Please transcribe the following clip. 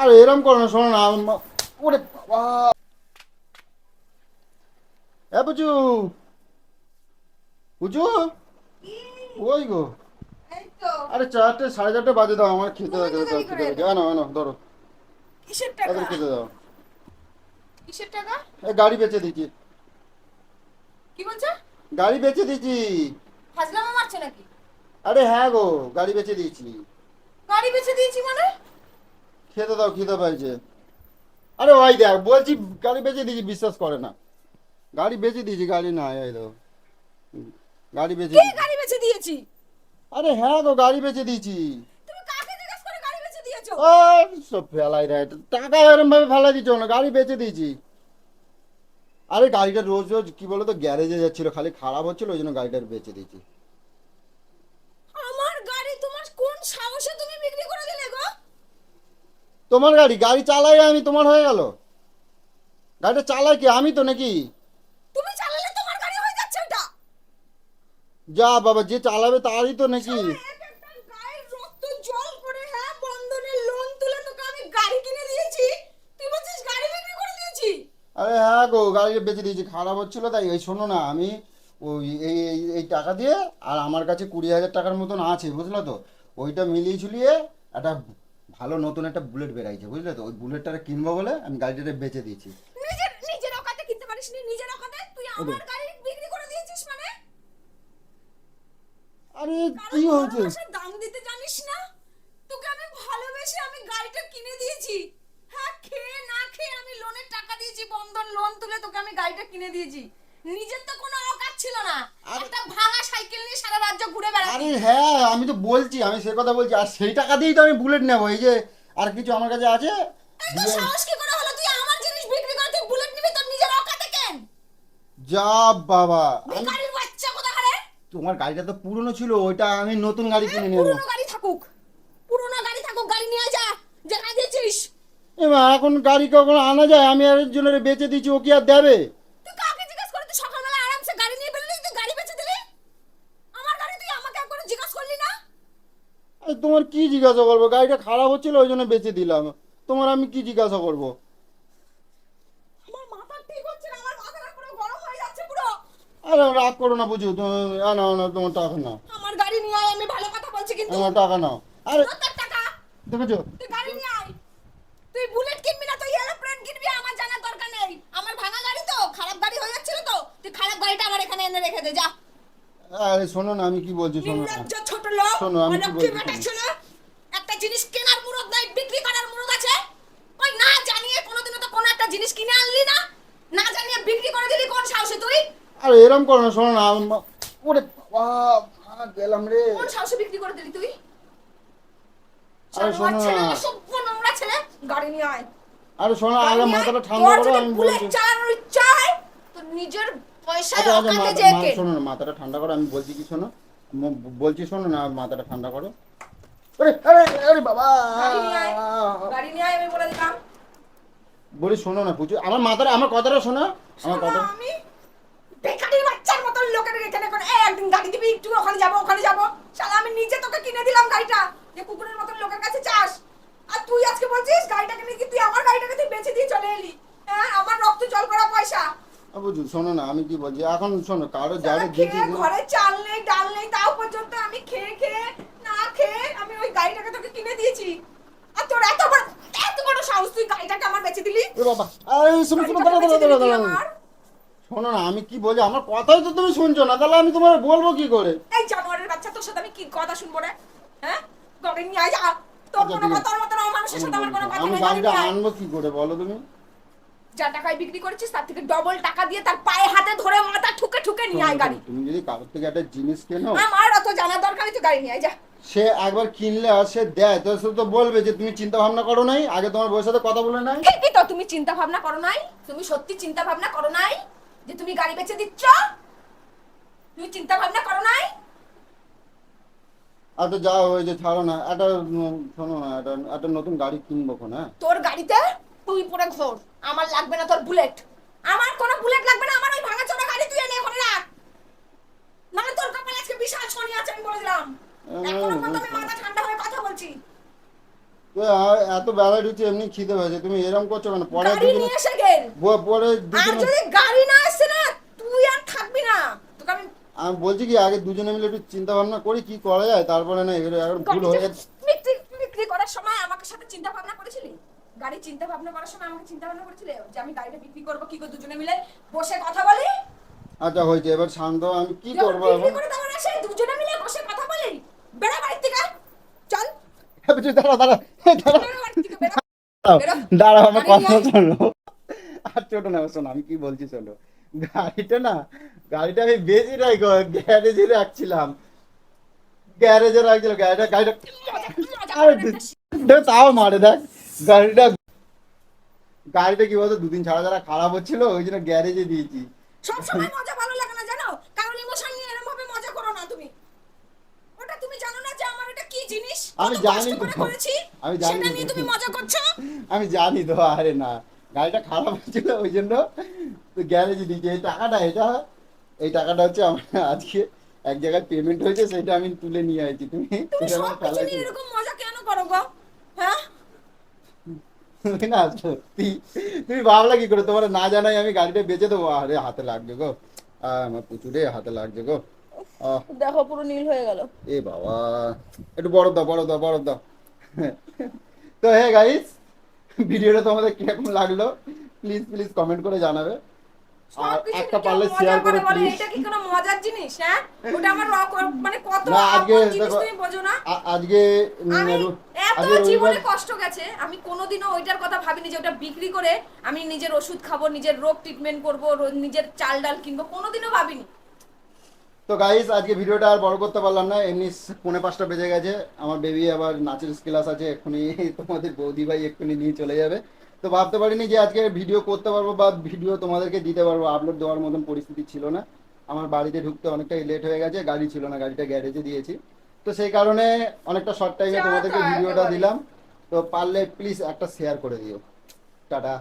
আরে এরম করো না, শোনো না ওরে বাবা। এ বুঝু, বুঝু, কি? ওই গো। এই তো। আরে 4টে 4:30 বাজে, দাও আমার খেতে তুমি এত দাও, দেরি খেতে করে দাও, এলে? জানো জানো ধরো, কিসের তাদের টাকা? খেতে দাও। কিসের টাকা? এই গাড়ি বেচে দিচ্ছি। কি বলছো? গাড়ি বেচে দিচ্ছি। ফাজলামো মারছো নাকি? আরে হ্যাঁ গো, গাড়ি বেচে দিয়েছি। গাড়ি বেচে দিয়েছি মানে? খেতে দাও, খিদে পাইছে। আরে ওই দেখ বলছি, গাড়ি বেচে দিয়েছি, বিশ্বাস করে না। গাড়ি বেচে দিয়েছি, গাড়ি না, এই দাও। গাড়ি বেচে কে দিয়েছি। গাড়ি বেচে দিয়েছি? আরে হ্যাঁ গো, গাড়ি বেচে দিয়েছি। তুমি কাকে জিজ্ঞেস করে গাড়ি বেচে দিয়েছো? আর সব ফেলাই দেয়, টাকা এরম ভাবে ফেলাই দিচ্ছ না, গাড়ি বেচে দিয়েছি। আরে গাড়িটা রোজ রোজ কি বলতো গ্যারেজে যাচ্ছিল, খালি খারাপ হচ্ছিল, ওই জন্য গাড়িটা বেচে দিয়েছি। আমার গাড়ি তোমার কোন সাহসে তুমি বিক্রি করে দিলে গো? তোমার গাড়ি, গাড়ি চালাই আমি, তোমার হয়ে গেল? গাড়িটা চালাই কি আমি তো নাকি? তুমি চালালে তোমার গাড়ি হয়ে যাচ্ছে ওটা। যা বাবা, যে চালাবে তারই তো নাকি। শালা এক একটা গায়ের রক্ত জল করে, হ্যাঁ, বন্ধনের লোন তুলে তোকে আমি গাড়ি কিনে দিয়েছি। তুই বলছিস গাড়ি বিক্রি করে দিয়েছি? আরে হ্যাঁ গো, গাড়িটা বেচে দিয়েছি, খারাপ হচ্ছিল তাই। এই শোনো না, আমি ওই এই টাকা দিয়ে, আর আমার কাছে 20,000 টাকার মতন আছে, বুঝলো তো। ওইটা মিলিয়ে ঝুলিয়ে একটা ভালো নতুন একটা বুলেট বেরাইছে, বুঝলে তো, ওই বুলেটটা কিনবো বলে আমি গাড়িটা বেচে দিয়েছি। নিজের নিজের অকাতে কিনতে পারিসনি? নিজের অকাতে তুই ওরে, আমার গাড়ি বিক্রি করে দিয়েছিস মানে? আরে কি কারণ হয়েছে? ভালোবাসার দাম দিতে জানিস না? তোকে আমি ভালোবেসে আমি গাড়িটা কিনে দিয়েছি। হ্যাঁ, খেয়ে না খেয়ে আমি লোনের টাকা দিয়েছি, বন্ধন লোন তুলে তোকে আমি গাড়িটা কিনে দিয়েছি। নিজের তো কোনো অকাত ছিল না। আরে একটা ভাঙা সাইকেল নিয়ে সারা রাজ্য ঘুরে আরে বেড়াতিস। হ্যাঁ, আমি তো বলছি, আমি সে কথা বলছি, আর সেই টাকা দিয়েই তো আমি বুলেট নেবো। এই যে আর কিছু আমার কাছে আছে এই তো দিয়ে। সাহস কি করে হলো তুই আমার জিনিস বিক্রি করে তুই বুলেট নিবি তোর নিজের অকাতে কেন? যা বাবা, আমি ভিখারির বাচ্চা কোথাকারে। তোমার গাড়িটা তো পুরনো ছিল, ওইটা আমি নতুন গাড়ি হ্যাঁ, কিনে নেবো। পুরনো গাড়ি থাকুক। পুরনো গাড়ি থাকুক, গাড়ি নিয়ে যা। যেখানে দিয়েছিস। এবার এখন গাড়ি কখনো আনা যায়? আমি আর একজনের বেচে দিচ্ছি, ও কি আর দেবে? তুই কাকে জিজ্ঞেস করে তুই সকালবেলা আরামসে গাড়ি নিয়ে বেরোলি, তুই গাড়ি বেচে দিলি? আমার গাড়ি তুই আমাকে একবার জিজ্ঞাসা করলি না? আরে তোমার কি জিজ্ঞাসা করবো? গাড়িটা খারাপ হচ্ছিল, ওই জন্য বেচে দিলাম। তোমার আমি কি জিজ্ঞাসা করবো? আমার মাথা ঠিক হচ্ছে না, আমার মাথাটা পুরো গরম হয়ে যাচ্ছে পুরো। আরে রাগ করো না, বুঝু না না, তোমার টাকা নাও। আমার গাড়ি নিয়ে আয়, আমি ভালো কথা বলছি কিন্তু। আমার টাকা নাও। আরে তোর টাকা। দেখেছো? তুই গাড়ি নিয়ে আয়। তুই বুলেট কিনবি না, তুই এরোপ্লেন কিনবি, আমার জানার দরকার নেই। আমার ভাঙা গাড়ি তো, খারাপ গাড়ি হয়ে যাচ্ছিল তো, তুই খারাপ গাড়িটা আমার এখানে এনে রেখে দে যা। আরে শোনো না, আমি কি বলছি শোনো না। নির্লজ্জ ছোট লোক। শোনো আমি কি অনেক বলছি বেটা শোনো। ছিল। একটা জিনিস কেনার মুরত নাই, বিক্রি করার মুরত আছে। ওই না জানিয়ে কোনোদিনও তো কোনো একটা জিনিস কিনে আনলি না। না জানিয়ে বিক্রি করে দিলি কোন সাহসে তুই? আরে এরম করো না, শোনো না ওরে বাবা, গেলাম রে। কোন সাহসে বিক্রি করে দিলি তুই? আরে জানোয়ার শোনো না। ছেলে, অসভ্য নোংরা ছেলে। গাড়ি নিয়ে আয়। আরে শোনো, গাড়ি আগে নিয়ে আয়। মাথাটা ঠান্ডা তোর করো, যদি আমি বুলেট বলছি। চালানোর ইচ্ছা হয়, তোর নিজের পয়সায় আচ্ছা আচ্ছা, অকাতে যেয়ে কেন। শোনো না, মাথাটা ঠান্ডা করো, আমি বলছি কি শোনো। বলছি শোনো না, মাথাটা ঠান্ডা করো। আরে আরে আরে বাবা। গাড়ি নিয়ে আয়। গাড়ি নিয়ে আয়, আমি বলে দিলাম। বলি শোনো না পুচু, আমার মাথাটা, আমার কথাটা শোনো। আমার শালা কথা। আমি বেকারির বাচ্চার মতন লোকের এখানে করে একদিন গাড়ি দিবি, একটু ওখানে যাবো ওখানে যাবো। শালা আমি নিজে তোকে কিনে দিলাম গাড়িটা, যে কুকুরের মতন লোকের কাছে চাস। আর তুই আজকে বলছিস গাড়িটাকে নিয়ে কি তুই আমার গাড়িটাকে তুই বেচে দিয়ে চলে এলি? হ্যাঁ, আমার রক্ত জল করা পয়সা। বুঝু শোনো না, আমি কি বলছি এখন শোনো, কারো শালা যারে দিয়েছি। খেয়ে ঘরে চাল নেই ডাল নেই, তাও পর্যন্ত আমি খেয়ে খেয়ে না খেয়ে আমি ওই গাড়িটাকে তোকে কিনে দিয়েছি। আর তোর এত বড় সাহস তুই গাড়িটাকে আমার বেচে দিলি? এ বাবা, এই শোনো শোনো, গাড়িটাকে দাঁড়া বেচে দাঁড়া দিলি দাঁড়া তুই দাঁড়া। আমার? শোনো না, আমি কি বলছি, আমার কথাই তো তুমি শুনছো না, তাহলে আমি তোমার বলবো কি করে? এই জানোয়ারের বাচ্চা, তোর সাথে আমি কি কথা শুনবো রে? হ্যাঁ, গাড়ি নিয়ে আয় যা। তোর আচ্ছা কোনো ঠিক আছে, কথা, তোর মতন অমানুষের আমি সাথে আমার বলছি, কোনো কথা আমি নেই, গাড়ি গাড়িটা নিয়ে আয়। আনবো কি করে বলো তুমি? যা টাকায় বিক্রি করেছিস তার থেকে ডবল টাকা দিয়ে তার পায়ে হাতে ধরে মাথা ঠুকে ঠুকে নিয়ে শোনো আয় গাড়ি। শোনো, তুমি যদি কারোর থেকে একটা জিনিস কেনো, আমার অত জানার দরকার নেই, তুই গাড়ি নিয়ে আয় যা। সে একবার কিনলে আর সে দেয়, তো সে তো বলবে যে তুমি চিন্তা ভাবনা করো নাই, আগে তোমার বউয়ের সাথে কথা বলে নাই। ঠিকই তো, তুমি চিন্তা ভাবনা করো নাই। তুমি সত্যি চিন্তা ভাবনা করো নাই যে তুমি গাড়ি বেচে দিচ্ছ? তুমি চিন্তা ভাবনা করো নাই? আর তো যা হয়েছে ছাড়ো না, একটা শোনো না, একটা নতুন গাড়ি কিনবো খন, হ্যাঁ। তোর গাড়িতে তুই পরে ঘোর, আমার লাগবে না তোর বুলেট। আমার কোনো বুলেট লাগবে না, আমার ওই ভাঙাচোরা গাড়ি তুই এনে ওখানে রাখ। মানে তোর কপালে আজকে বিশাল শনি আছে, আমি বলে দিলাম। এখনো মতো আমি মাথা ঠান্ডা হয়ে কথা বলছি। তো এত বেলা ঢুকছে, এমনি খিদে হয়েছে, তুমি এরকম করছো কেন? পরে গাড়ি দুজনে নিয়ে এসে গেল। পরে আর দুজনে যদি গাড়ি না আসে না, তুই আর থাকবি না। তোকে আমি আমি বলছি কি, আগে দুজনে মিলে একটু চিন্তা ভাবনা করি কি করা যায়, তারপরে না এগুলো এখন ভুল গাড়িটা হয়ে যাচ্ছে। বিক্রি বিক্রি করার সময় আমাকে সাথে চিন্তা ভাবনা করেছিলি? গাড়ি চিন্তা ভাবনা করার সময় আমাকে চিন্তা ভাবনা করেছিলে যে আমি গাড়িটা বিক্রি করবো, কি করে দুজনে মিলে বসে কথা বলি? আচ্ছা হয়েছে, এবার শান্ত হও, আমি কি যখন করবো বিক্রি এখন? করে দেওয়ার আসে দুজনে মিলে বসে কথা বলি। বেড়া বাড়ির থেকে, চল। দাঁড়া দাঁড়া দাঁড়া বেড়া বাড়ির থেকে, বেড়া। বেরো। দাঁড়াও, আমার গাড়ি কথা নিয়ে আয়। শোনো। আর ছোট না, শোনো আমি কি বলছি শোনো। গাড়িটা না, গাড়িটা আমি বেশি নাই গো, গ্যারেজে রাখছিলাম, গাড়িটা গাড়িটা মজা মজা আরে করার একটা দেখ, তাও মারে দেখ। গাড়িটা গাড়িটা কি বলতো, দুদিন ছাড়া ছাড়া খারাপ হচ্ছিল, ওই জন্য গ্যারেজে দিয়েছি। সব সময় মজা ভালো লাগে না জানো? কারণ ইমোশন নিয়ে এরকম ভাবে মজা করো না তুমি। ওটা তুমি জানো না যে আমার এটা কি জিনিস, আমি কত জানি কষ্ট তো, করে করেছি? আমি জানি সেটা তো, নিয়ে তুমি মজা করছো? আমি জানি তো। আরে না, গাড়িটা খারাপ হচ্ছিল ওই জন্য তো গ্যারেজে দিয়েছি। এই টাকাটা হচ্ছে আমার আজকে এক জায়গায় পেমেন্ট হয়েছে, সেটা আমি তুলে নিয়ে আসছি। তুমি তুমি সেটা সব আমার কিছু ফেলাই নিয়ে দিলে। এরকম মজা কেন করো গো? হ্যাঁ? তুমি না সত্যি, তুমি ভাবলা কি করে, তোমার না জানাই আমি গাড়িটা বেচে দেবো? আরে হাতে লাগছে গো, আমার প্রচুরে হাতে লাগছে গো। আহ, দেখো পুরো নীল হয়ে গেল। এ বাবা, একটু বরফ দাও, বরফ দাও, বরফ দাও। তো হে গাইস, ভিডিওটা তোমাদের কিরকম লাগলো প্লিজ প্লিজ কমেন্ট করে জানাবে। আর সবকিছু একটা নিয়ে কেউ পারলে মজা শেয়ার করো করে বলে প্লিজ। এটা কি কোনো মজার জিনিস? হ্যাঁ, ওটা আমার মানে কত না আজকে আপন জিনিস, দেখো, তুমি বোঝো না? আজকে আমি এত আজকে রবিবার। জীবনে কষ্ট গেছে, আমি কোনোদিনও ওইটার কথা ভাবিনি যে ওটা বিক্রি করে আমি নিজের ওষুধ খাবো, নিজের রোগ ট্রিটমেন্ট করবো, নিজের চাল ডাল কিনবো, কোনোদিনও ভাবিনি। তো গাইস আজকে ভিডিওটা আর বড় করতে পারলাম না, এমনি 4:45 বেজে গেছে, আমার বেবি আবার নাচের ক্লাস আছে এক্ষুনি। তোমাদের বৌদি ভাই এক্ষুনি নিয়ে চলে যাবে। তো ভাবতে পারিনি যে আজকে ভিডিও করতে পারবো বা ভিডিও তোমাদেরকে দিতে পারবো, আপলোড দেওয়ার মতন পরিস্থিতি ছিল না। আমার বাড়িতে ঢুকতে অনেকটাই লেট হয়ে গেছে, গাড়ি ছিল না, গাড়িটা গ্যারেজে দিয়েছি। তো সেই কারণে অনেকটা শর্ট টাইমে যা তা তোমাদেরকে ভিডিওটা একেবারে। দিলাম। তো পারলে প্লিজ একটা শেয়ার করে দিও। টাটা।